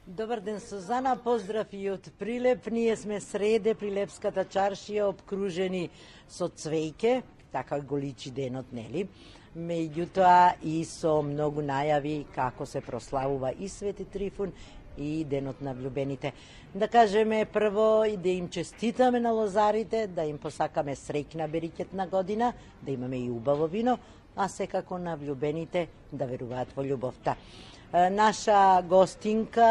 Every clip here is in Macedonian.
Добар ден, Сузана, поздрав и од Прилеп. Ние сме среде Прилепската чаршија обкружени со цвејке, така го личи денот, нели? Меѓутоа и со многу најави како се прославува и Свети Трифун и денот на влюбените. Да кажеме прво и да им честитаме на лозарите, да им посакаме среќна берикетна година, да имаме и убаво вино, а секако на влюбените да веруваат во љубовта. Наша гостинка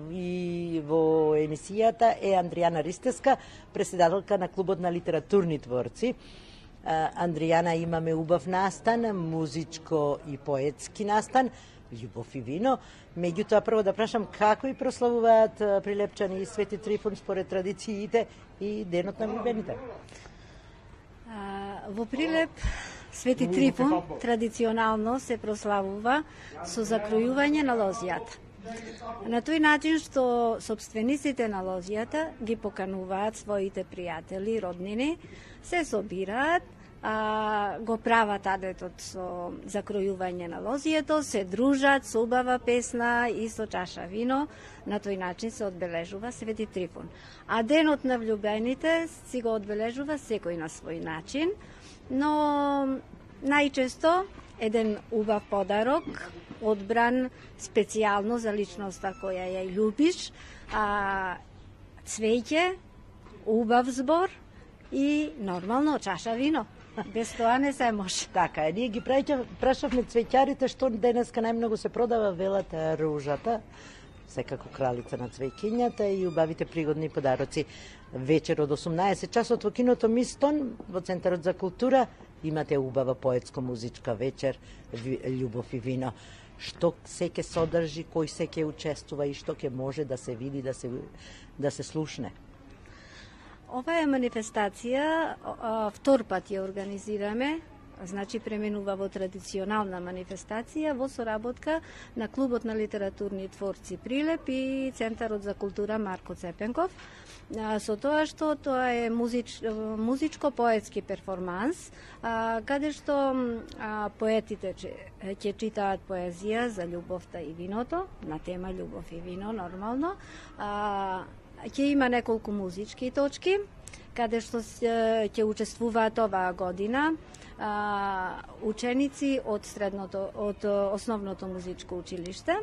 и во емисијата е Андријана Ристеска, председателка на Клубот на литературни творци. Андријана, имаме убав настан, музичко и поетски настан, љубов и вино. Меѓутоа, прво да прашам како и прославуваат прилепчани и Свети Трифун според традициите и денот на влюбените? Во Прилеп Свети Трифун традиционално се прославува со закројување на лозијата. На тој начин што собствениците на лозијата ги покануваат своите пријатели, роднини, се собираат, го прават адетот со закројување на лозијето, се дружат со убава песна и со чаша вино, на тој начин се одбележува Свети Трифун. А денот на влюбените си го одбележува секој на свој начин, но најчесто еден убав подарок, одбран специјално за личноста која ја љубиш, цвеќе, убав збор и нормално чаша вино. Без тоа не се може. Така, ние ги прашавме цвеќарите што денеска најмногу се продава, велат ружата, секако кралица на цвеќињата и убавите пригодни подароци. Вечер од 18 часот во киното Мистон, во Центарот за култура, имате убава поетско-музичка вечер, љубов и вино. Што се ќе содржи, кој се ќе учествува и што ќе може да се види, да се слушне? Ова е манифестација, втор пат ја организираме, значи пременува во традиционална манифестација во соработка на Клубот на литературни творци Прилеп и Центарот за култура Марко Цепенков, со тоа што тоа е музичко-поетски перформанс, каде што поетите ќе читаат поезија за љубовта и виното, на тема љубов и вино нормално. Ќе има неколку музички точки, каде што ќе учествуваат оваа година ученици од основното музичко училиште,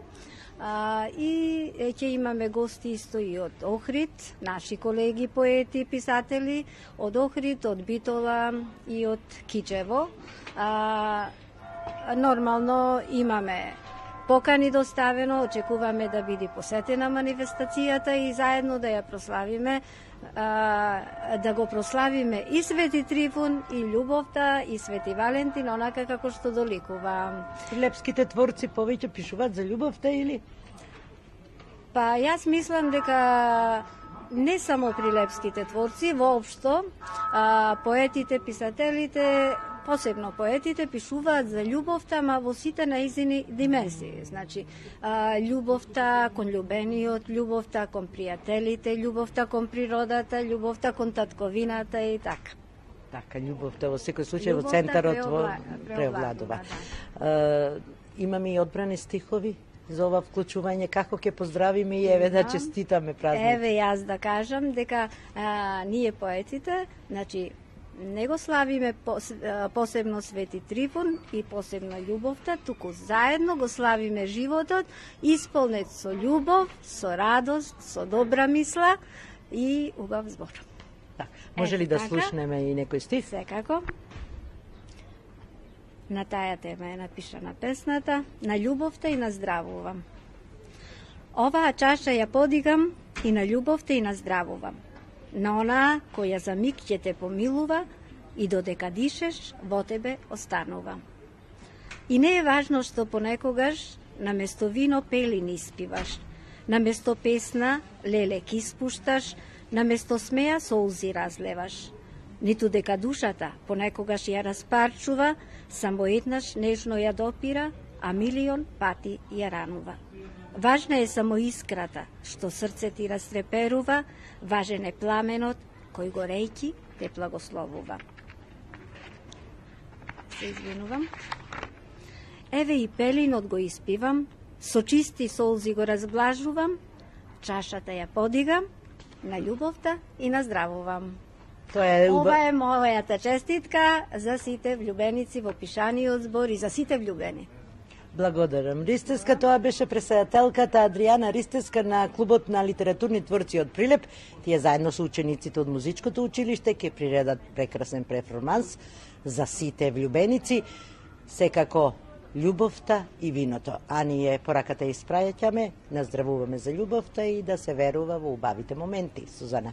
и ќе имаме гости исто и од Охрид, наши колеги поети, писатели од Охрид, од Битола и од Кичево. Нормално имаме покани доставено, очекуваме да биде посетена манифестацијата и заедно да ја прославиме, да го прославиме и Свети Трифун, и љубовта, и Свети Валентин, онака како што доликува. Прилепските творци повеќе пишуваат за љубовта или? Па јас мислам дека не само прилепските творци, воопшто поетите, писателите, посебно поетите пишуваат за љубовта, ама во сите нејзини димензии. Значи, љубовта кон љубениот, љубовта кон пријателите, љубовта кон природата, љубовта кон татковината и така. Така, љубовта во секој случај во центарот преовладува. Имаме и одбрани стихови за ова вклучување, како ќе поздравиме и еве да честитаме празник. Еве јас да кажам дека ние поетите, значи не го славиме посебно Свети Трифун и посебно љубовта, туку заедно го славиме животот, исполнет со љубов, со радост, со добра мисла и убав збор. Так, може ли да слушнеме и некој стих? Секако. На таа тема е напишана песната, на љубовта и на здравувам. Оваа чаша ја подигам и на љубовта и на здравувам. На онаа која за миг ќе те помилува и додека дишеш во тебе останува. И не е важно што понекогаш наместо вино пелин испиваш, наместо песна лелек испушташ, наместо смеа солзи разлеваш. Ниту дека душата понекогаш ја распарчува, само еднаш нежно ја допира, а милион пати ја ранува. Важна е само искрата, што срце ти растреперува, важен е пламенот, кој горејки те благословува. Се извинувам. Еве и пелинот го испивам, Со чисти солзи го разблажувам, чашата ја подигам, на љубовта и на здравувам. Ова е мојата честитка за сите влюбеници во пишаниот збор и за сите влюбени. Благодарам. Ристевска, тоа беше преседателката Адријана Ристевска на Клубот на литературни творци од Прилеп. Тие заедно со учениците од музичкото училиште ќе приредат прекрасен перформанс за сите влюбеници. Секако љубовта и виното. А ние пораката испраќаме, наздравуваме за љубовта и да се верува во убавите моменти. Сузана.